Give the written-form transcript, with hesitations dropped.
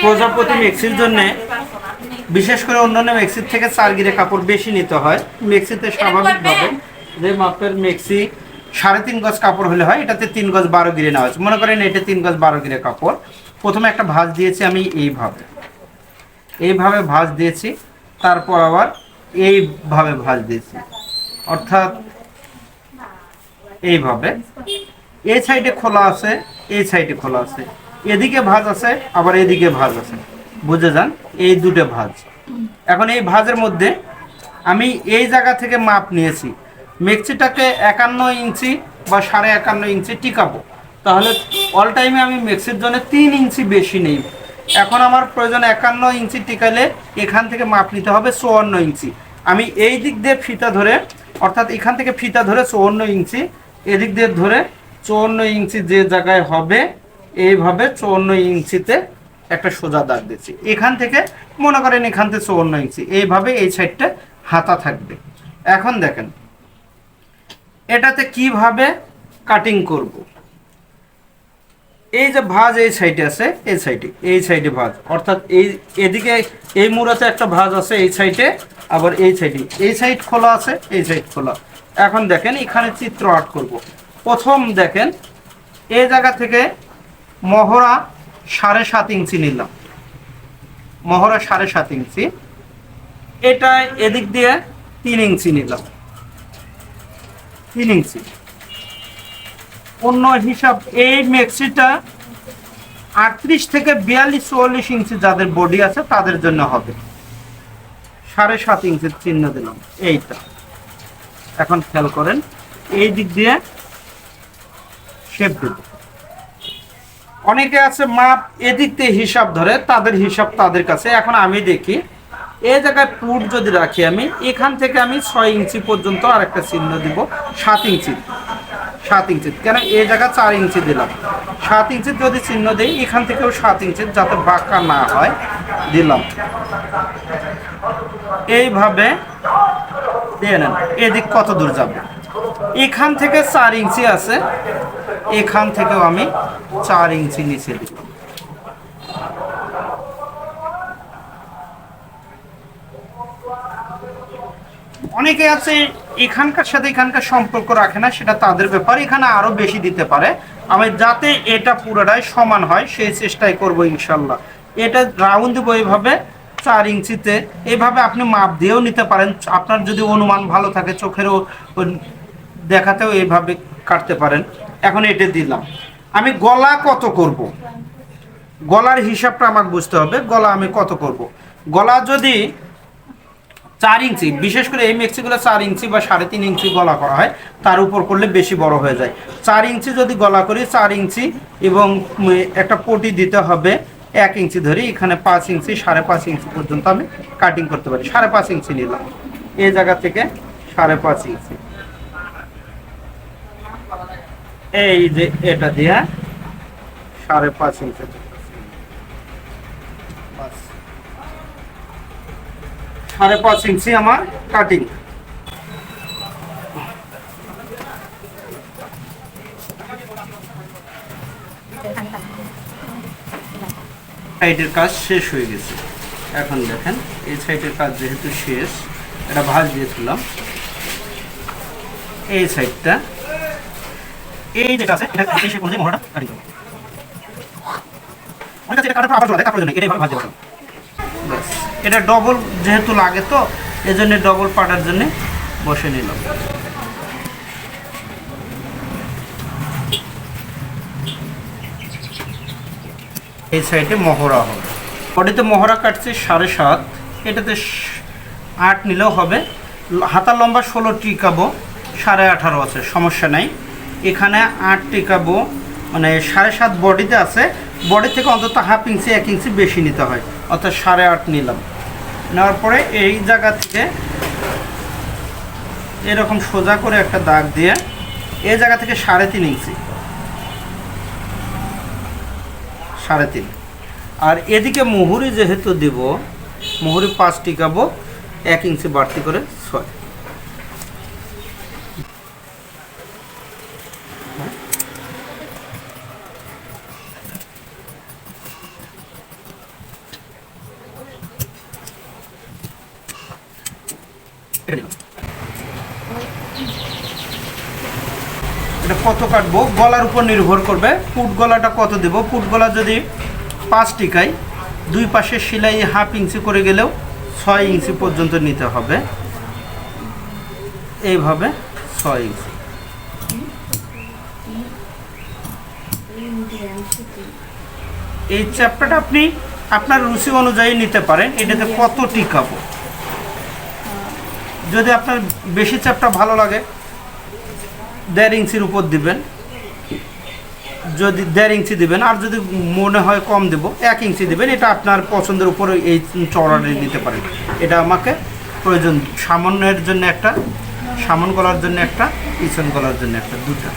প্রজাপতি মেক্সির জন্য বিশেষ করে অন্যান্য মেক্সির থেকে 4 গিরে কাপড় বেশি নিতে হয়। মেক্সিতে স্বাভাবিকভাবে যে মাপের মেক্সি 3.5 গজ কাপড় হলে হয়, এটাতে 3 গজ 12 গিরে নেওয়া হচ্ছে। মনে করেন এটা 3 গজ 12 গিরে কাপড়। প্রথমে একটা ভাঁজ দিয়েছি আমি এইভাবে ভাঁজ দিয়েছি, তারপর আবার এইভাবে ভাঁজ দিয়েছি, অর্থাৎ এইভাবে। এই সাইডে খোলা আছে, এই সাইডে খোলা আছে, এদিকে ভাঁজ আছে, আবার এদিকে ভাঁজ আছে, বুঝে যান। এই দুটো ভাঁজ। এখন এই ভাঁজের মধ্যে আমি এই জায়গা থেকে মাপ নিয়েছি, মেক্সিটাকে 51 ইঞ্চি বা 51.5 ইঞ্চি টিকাবো, তাহলে অল টাইমে আমি মেক্সির জন্য 3 ইঞ্চি বেশি নেই। এখন আমার প্রয়োজন 51 ইঞ্চি টিকালে এখান থেকে মাপ নিতে হবে 54 ইঞ্চি। আমি এই দিক দিয়ে ফিতা ধরে, অর্থাৎ এখান থেকে ফিতা ধরে 54 ইঞ্চি, এদিক দিয়ে ধরে 54 ইঞ্চি যে জায়গায় হবে এইভাবে 54 ইঞ্চিতে একটা সোজা দাগ দিচ্ছি। এখান থেকে মনে করেন এখান থেকে 54 ইঞ্চি, এইভাবে এই সাইডটা হাতা থাকবে। এখন দেখেন এটাতে কিভাবে কাটিং করব। এই যে ভাঁজ এই সাইডে আছে, এই সাইডে ভাঁজ, অর্থাৎ এদিকে এই মুড়াতে একটা ভাঁজ আছে এই সাইডে, আবার এই সাইড খোলা আছে, এই সাইড খোলা। এখন দেখেন এখানে চিত্র আর্ট করব। প্রথম দেখেন এই জায়গা থেকে মহড়া 7.5 ইঞ্চি নিলাম, মহড়া 7.5 ইঞ্চি। এটা এদিক দিয়ে 3 ইঞ্চি নিলাম, 3 ইঞ্চি। অন্য হিসাব এই মেক্সিটা 38 থেকে 42-44 ইঞ্চি যাদের বডি আছে তাদের জন্য হবে। 7.5 ইঞ্চির চিহ্ন দিলাম এইটা। এখন খেয়াল করেন এই দিক দিয়ে শেপ দেব। অনেকে আছে মাপ এদিক দিয়ে হিসাব ধরে, তাদের হিসাব তাদের কাছে। এখন আমি দেখি এই জায়গায় পুট যদি রাখি, আমি এখান থেকে আমি 6 ইঞ্চি পর্যন্ত আর একটা চিহ্ন দিব 7 ইঞ্চি, 7 ইঞ্চি। কেন এই জায়গা 4 ইঞ্চি দিলাম, 7 ইঞ্চি যদি চিহ্ন দিই এখান থেকেও 7 ইঞ্চি, যাতে বাঁকা না হয় দিলাম। এইভাবে দিয়ে নেন। এদিক কত দূর যাবে, এখান থেকে 4 ইঞ্চি আছে, এখান থেকেও আমি 4 ইঞ্চি নিচে দিব। অনেকে আছে এখানকার সাথে এখানকার সম্পর্ক রাখে না, সেটা তাদের ব্যাপার। এখানে আরো বেশি দিতে পারে, আমি যাতে এটা পুরোটাই সমান হয় সেই চেষ্টাই করব ইনশাল্লাহ। এটা রাউন্ড দিব এইভাবে 4 ইঞ্চিতে। এইভাবে আপনি মাপ দিয়েও নিতে পারেন, আপনার যদি অনুমান ভালো থাকে, চোখেরও দেখাতেও এইভাবে কাটতে পারেন। এখন এটা দিলাম। আমি গলা কত করব, গলার হিসাবটা আমাকে বুঝতে হবে। গলা আমি কত করব, গলা যদি 4 ইঞ্চি, বিশেষ করে এই মেক্সিগুলো 4 ইঞ্চি বা 3.5 ইঞ্চি গলা করা হয়, তার উপর করলে বেশি বড় হয়ে যায়। 4 ইঞ্চি যদি গলা করি, 4 ইঞ্চি এবং একটা পটি দিতে হবে 1 ইঞ্চি ধরে, এখানে 5 ইঞ্চি 5.5 ইঞ্চি পর্যন্ত আমি কাটিং করতে পারি। 5.5 ইঞ্চি নিলাম, এই জায়গা থেকে 5.5 ইঞ্চি, এই যে এটা দিয়ে 5.5 ইঞ্চি, 5.5 ইঞ্চি আমার কাটিং। সাইডের কাজ শেষ হয়ে গেছে। এখন দেখেন এই সাইডের কাজ যেহেতু শেষ, এটা ভাঁজ দিয়েছিলাম। এই সাইডটা এই যেটা আছে এটা শেষ করে মোড়াটা কাটি দেব। অনেক কাছে এটা কাটার পর আবার জোড়া দেয়, তারপর জন্য এটাই ভাবে ভাঁজ দেব। বাস, এটা ডবল যেহেতু লাগে তো এজন্য ডবল পাটার জন্য বসে নিলাম। এই সাইডে মহড়া হবে। বডিতে মহড়া কাটছে 7.5, এটাতে 8 নিলেও হবে। হাতার লম্বা 16 টিকাবো, 18.5 আছে, সমস্যা নাই। এখানে 8 টিকাবো, মানে 7.5 বডিতে আছে। বডি থেকে অন্তত 1/2 ইঞ্চি 1 ইঞ্চি বেশি নিতে হয়, অর্থাৎ 8.5 নিলাম। নেওয়ার পরে এই জায়গা থেকে এরকম সোজা করে একটা দাগ দিয়ে এই জায়গা থেকে 3.5 ইঞ্চি, 3.5। আর এদিকে মুহুরি যেহেতু দিব, মুহুরি 5 টিকাবো, 1 ইঞ্চি বাড়তি করে 6। এটা কত কাটবো গলার উপর নির্ভর করবে। পুট গলাটা কত দেব, পুট গলা যদি 5 টিকাই, দুই পাশে সেলাই 1/2 ইঞ্চি করে গেলেও 6 ইঞ্চি পর্যন্ত নিতে হবে। এইভাবে 6 ইঞ্চি। এই চ্যাপ্টারটা আপনি আপনার রুচি অনুযায়ী নিতে পারেন। এটাতে কত টিকাবো, যদি আপনার বেশি চ্যাপ্টার ভালো লাগে 1.5 ইঞ্চির উপর দিবেন, যদি 1.5 ইঞ্চি দিবেন, আর যদি মনে হয় কম দেব 1 ইঞ্চি দিবেন। এটা আপনার পছন্দের উপর এই চওড়াটা নিতে পারেন। এটা আমাকে প্রয়োজন সামনের জন্য একটা, সামন গলার জন্য একটা, পিছন গলার জন্য একটা, দুটো।